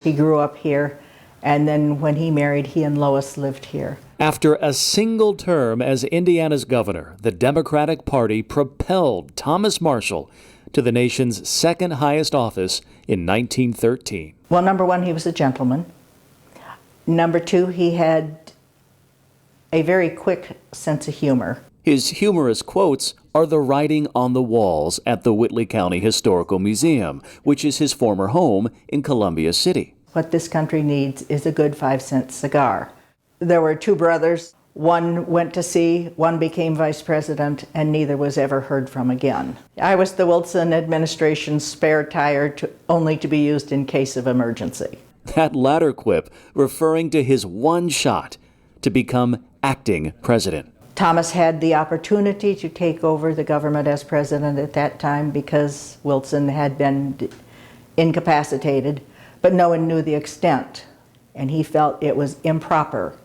He grew up here, and then when he married, he and Lois lived here. After a single term as Indiana's governor, the Democratic Party propelled Thomas Marshall to the nation's second highest office in 1913. Well, number one, he was a gentleman. Number two, he had a very quick sense of humor. His humorous quotes are the writing on the walls at the Whitley County Historical Museum, which is his former home in Columbia City. What this country needs is a good 5-cent cigar. There were two brothers. One went to sea, one became vice president, and neither was ever heard from again. I was the Wilson administration's spare tire only to be used in case of emergency. That latter quip referring to his one shot to become acting president. Thomas had the opportunity to take over the government as president at that time because Wilson had been incapacitated, but no one knew the extent, and he felt it was improper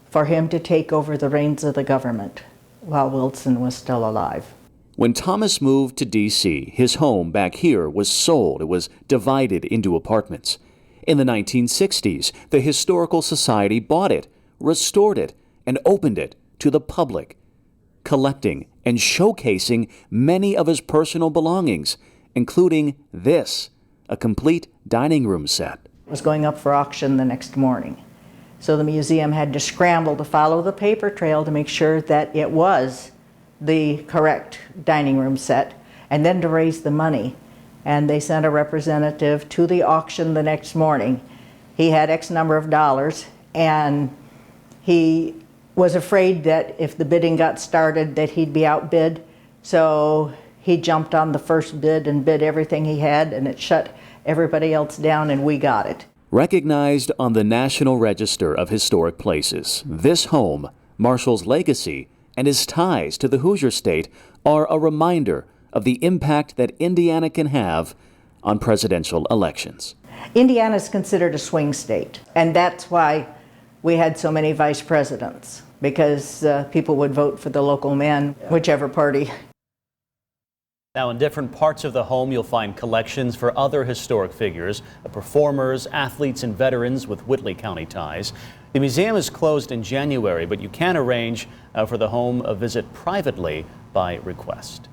for him to take over the reins of the government while Wilson was still alive. When Thomas moved to D.C., his home back here was sold. It was divided into apartments. In the 1960s, the Historical Society bought it, restored it, and opened it to the public, collecting and showcasing many of his personal belongings, including this, a complete dining room set. It was going up for auction the next morning. So the museum had to scramble to follow the paper trail to make sure that it was the correct dining room set, and then to raise the money. And they sent a representative to the auction the next morning. He had X number of dollars, and he was afraid that if the bidding got started that he'd be outbid. So he jumped on the first bid and bid everything he had, and it shut everybody else down, and we got it. Recognized on the National Register of Historic Places, this home, Marshall's legacy, and his ties to the Hoosier State are a reminder of the impact that Indiana can have on presidential elections. Indiana is considered a swing state, and that's why we had so many vice presidents, because people would vote for the local man, whichever party. Now, in different parts of the home, you'll find collections for other historic figures, performers, athletes, and veterans with Whitley County ties. The museum is closed in January, but you can arrange for the home a visit privately by request.